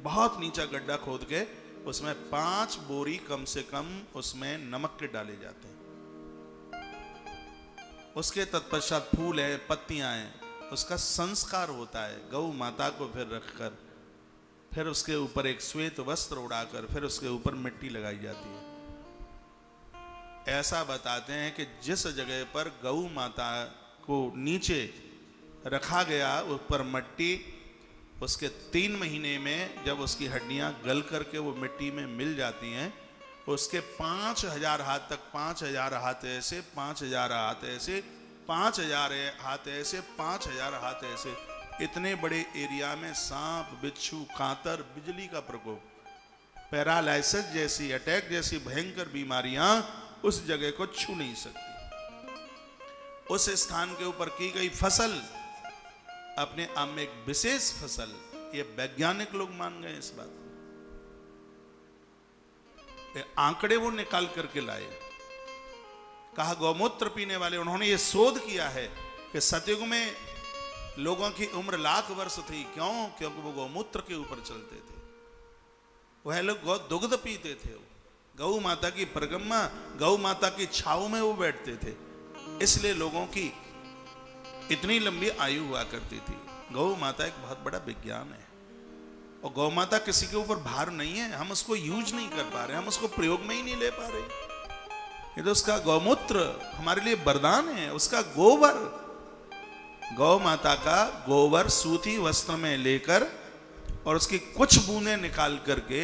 बहुत नीचा गड्ढा खोद के उसमें 5 बोरी कम से कम उसमें नमक के डाले जाते हैं। उसके तत्पश्चात फूल है, पत्तियां हैं, उसका संस्कार होता है। गौ माता को फिर रखकर, फिर उसके ऊपर एक श्वेत वस्त्र उड़ाकर, फिर उसके ऊपर मिट्टी लगाई जाती है। ऐसा बताते हैं कि जिस जगह पर गौ माता को नीचे रखा गया, ऊपर मिट्टी, उसके 3 महीने में जब उसकी हड्डियां गल करके वो मिट्टी में मिल जाती हैं, उसके 5000 हाथ तक, 5000 हाथ ऐसे, 5000 हाथ ऐसे, 5000 हाथ ऐसे, 5000 हाथ ऐसे, इतने बड़े एरिया में सांप, बिच्छू, कांतर, बिजली का प्रकोप, पैरालाइसिस जैसी, अटैक जैसी भयंकर बीमारियां उस जगह को छू नहीं सकती। उस स्थान के ऊपर की गई फसल अपने आप में एक विशेष फसल, ये वैज्ञानिक लोग मान गए इस बात को। आंकड़े वो निकाल करके लाए। कहा गौमूत्र पीने वाले, उन्होंने ये शोध किया है कि सतयुग में लोगों की उम्र लाख वर्ष थी। क्यों? क्योंकि वो गौमूत्र के ऊपर चलते थे। वह लोग गौ दुग्ध पीते थे, गौ माता की परिक्रमा, गौ माता की छाव में वो बैठते थे, इसलिए लोगों की इतनी लंबी आयु हुआ करती थी। गौ माता एक बहुत बड़ा विज्ञान है, और गौ माता किसी के ऊपर भार नहीं है। हम उसको यूज नहीं कर पा रहे, हम उसको प्रयोग में ही नहीं ले पा रहे। ये तो उसका गौमूत्र हमारे लिए वरदान है। उसका गोबर, गौ माता का गोबर सूती वस्त्र में लेकर और उसकी कुछ बूंदें निकाल करके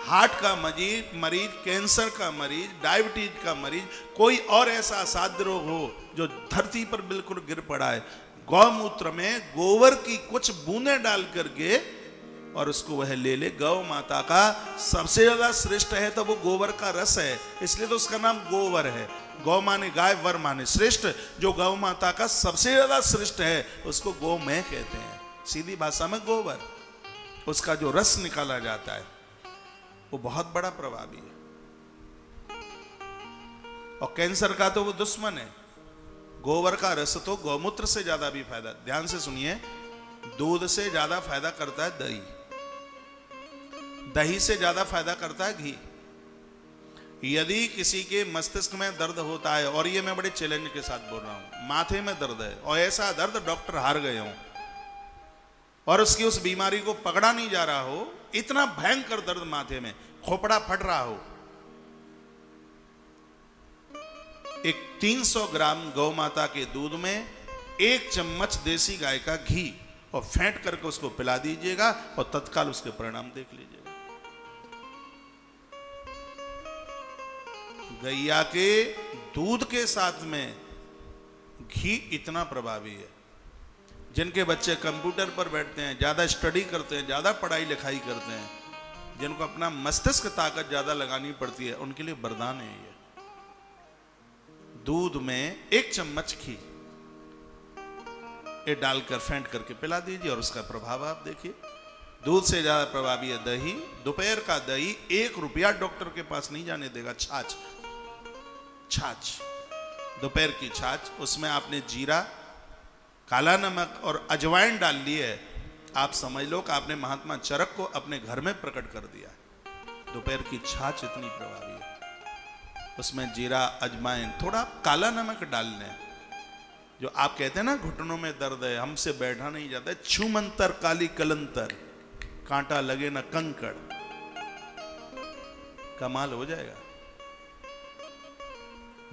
हार्ट का मरीज, कैंसर का मरीज, डायबिटीज का मरीज, कोई और ऐसा असाध्य रोग हो जो धरती पर बिल्कुल गिर पड़ा है, गौमूत्र में गोबर की कुछ बूंदें डाल करके और उसको वह ले ले। गौ माता का सबसे ज्यादा श्रेष्ठ है तो वो गोबर का रस है, इसलिए तो उसका नाम गोवर है। गौ माने गाय, वर माने श्रेष्ठ। जो गौ माता का सबसे ज्यादा श्रेष्ठ है उसको गोमय कहते हैं, सीधी भाषा में गोबर। उसका जो रस निकाला जाता है वो बहुत बड़ा प्रभावी है, और कैंसर का तो वो दुश्मन है। गोबर का रस तो गौमूत्र से ज्यादा भी फायदा, ध्यान से सुनिए, दूध से ज्यादा फायदा करता है दही, दही से ज्यादा फायदा करता है घी। यदि किसी के मस्तिष्क में दर्द होता है, और ये मैं बड़े चैलेंज के साथ बोल रहा हूं, माथे में दर्द है और ऐसा दर्द डॉक्टर हार गए हों और उसकी उस बीमारी को पकड़ा नहीं जा रहा हो, इतना भयंकर दर्द माथे में, खोपड़ा फट रहा हो, एक 300 ग्राम गौ माता के दूध में 1 चम्मच देसी गाय का घी और फेंट करके उसको पिला दीजिएगा और तत्काल उसके परिणाम देख लीजिएगा। गैया के दूध के साथ में घी इतना प्रभावी है। जिनके बच्चे कंप्यूटर पर बैठते हैं, ज्यादा स्टडी करते हैं, ज्यादा पढ़ाई लिखाई करते हैं, जिनको अपना मस्तिष्क ताकत ज्यादा लगानी पड़ती है, उनके लिए वरदान है ये। दूध में 1 चम्मच घी ये डालकर फेंट करके पिला दीजिए और उसका प्रभाव आप देखिए। दूध से ज्यादा प्रभावी है दही। दोपहर का दही 1 रुपया डॉक्टर के पास नहीं जाने देगा। छाछ, छाछ, दोपहर की छाछ, उसमें आपने जीरा, काला नमक और अजवाइन डाल ली है, आप समझ लो कि आपने महात्मा चरक को अपने घर में प्रकट कर दिया। दोपहर की छाछ इतनी प्रभावी है। उसमें जीरा, अजवाइन, थोड़ा काला नमक डाल लें। जो आप कहते हैं ना घुटनों में दर्द है, हमसे बैठा नहीं जाता, छूमंतर काली कलंतर, कांटा लगे ना कंकड़, कमाल हो जाएगा।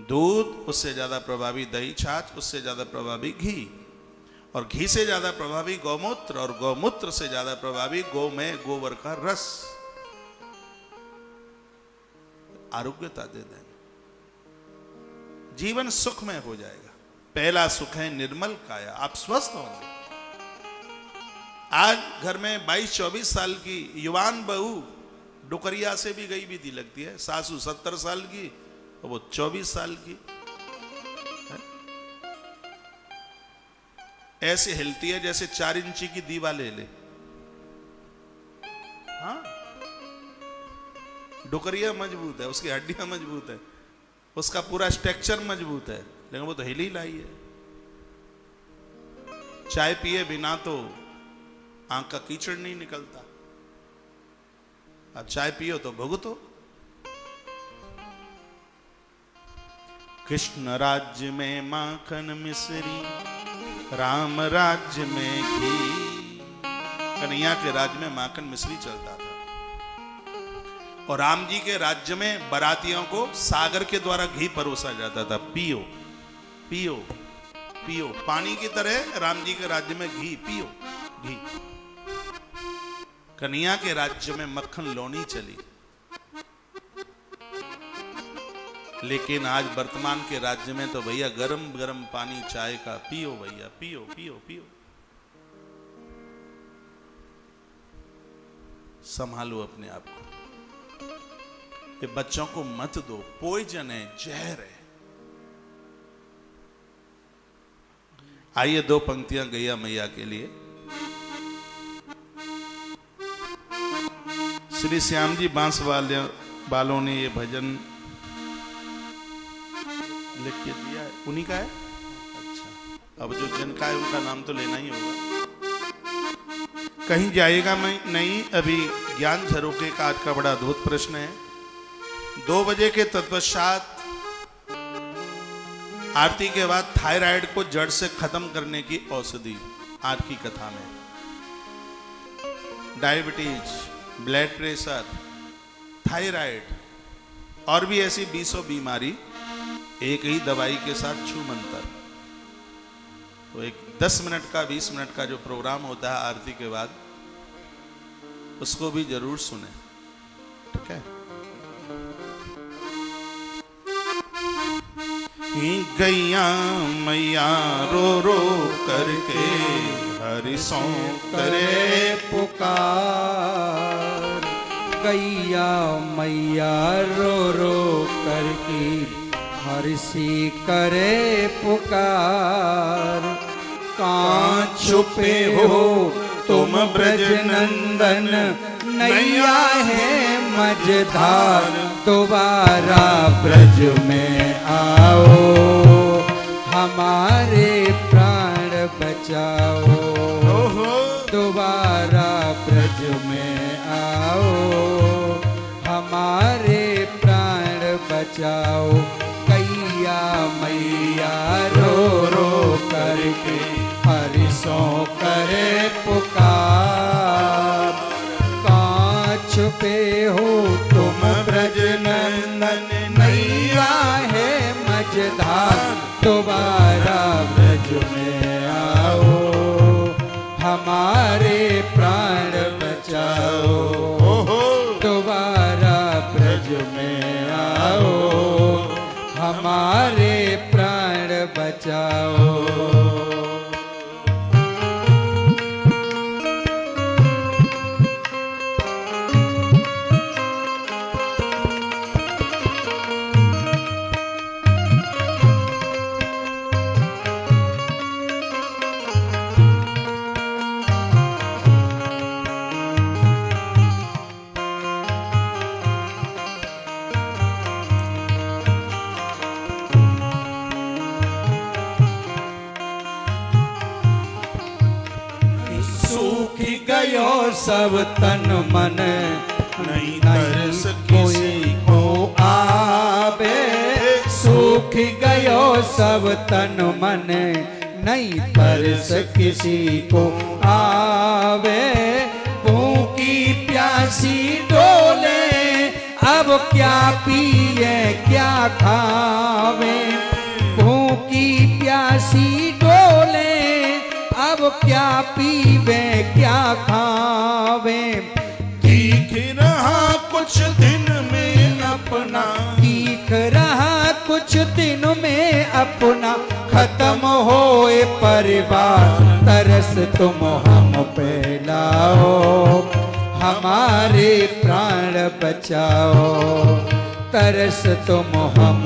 दूध उससे ज्यादा प्रभावी दही, छाछ उससे ज्यादा प्रभावी घी, और घी से ज्यादा प्रभावी गौमूत्र, और गौमूत्र से ज्यादा प्रभावी गोमय, गोबर का रस। आरोग्यता दे देना, जीवन सुखमय हो जाएगा। पहला सुख है निर्मल काया, आप स्वस्थ होंगे। आज घर में 22-24 साल की युवान बहू डुकरिया से भी गई भी लगती है, सासू 70 साल की और वो 24 साल की है? ऐसे हिलती है जैसे 4 इंची की दीवार ले। हाँ, डुकरिया मजबूत है, उसकी हड्डियां मजबूत है, उसका पूरा स्ट्रक्चर मजबूत है, लेकिन वो तो हिल ही लाई है। चाय पिए बिना तो आंख का कीचड़ नहीं निकलता। अब चाय पियो तो भुगतो। कृष्ण राज्य में माखन मिश्री, राम राज्य में घी। कन्हैया के राज्य में माखन मिश्री चलता था और राम जी के राज्य में बरातियों को सागर के द्वारा घी परोसा जाता था। पियो पियो पियो, पानी की तरह राम जी के राज्य में घी पियो, घी। कन्हैया के राज्य में मक्खन लोनी चली, लेकिन आज वर्तमान के राज्य में तो भैया गरम गरम पानी चाय का पियो भैया, पियो पियो पियो। संभालो अपने आप को, ये बच्चों को मत दो, पॉइजन है, जहर है। आइए 2 पंक्तियां गैया मैया के लिए। श्री श्याम जी बांस वालों ने ये भजन लिख के दिया है, उन्हीं का है। अच्छा, अब जो जिनका है उनका नाम तो लेना ही होगा। कहीं जाएगा मैं नहीं, अभी ज्ञान झरोखे का आज का बड़ा अद्भुत प्रश्न है। 2 बजे के तत्पश्चात आरती के बाद थायराइड को जड़ से खत्म करने की औषधि आज की कथा में। डायबिटीज, ब्लड प्रेशर, थायराइड और भी ऐसी 20 बीमारी एक ही दवाई के साथ छू मंतर। तो एक 10 मिनट का 20 मिनट का जो प्रोग्राम होता है आरती के बाद, उसको भी जरूर सुने, ठीक है। गैया मैया रो रो करके हरि सौ करे पुकार, गैया मैया रो रो करके हर्षि करे पुकार। कहाँ छुपे हो तुम ब्रज नंदन, नैया है मझधार, दोबारा ब्रज में आओ, हमारे प्राण बचाओ। दोबारा ब्रज में आओ, हमारे प्राण बचाओ। गैया मैया रो रो करके हरिशों करे पुकार। कहाँ छुपे हो तुम ब्रज नंदन, नैया है मझधार, दोबारा ब्रज में आओ, हमारे प्राण बचाओ। दोबारा ब्रज में आओ, हमारे प्राण बचाओ। सब तन मन, नहीं तरस कोई को आवे। सूख गयो सब तन मन, नहीं तरस किसी को आवे। भूखी प्यासी डोले, अब क्या पिए क्या खावे। भूखी प्यासी डोले, अब क्या पीवे क्या खावे। दिख रहा कुछ दिन में अपना, दिख रहा कुछ दिन में अपना, खत्म होए परिवार, तरस तुम हम पे लाओ, हमारे प्राण बचाओ। तरस तुम हम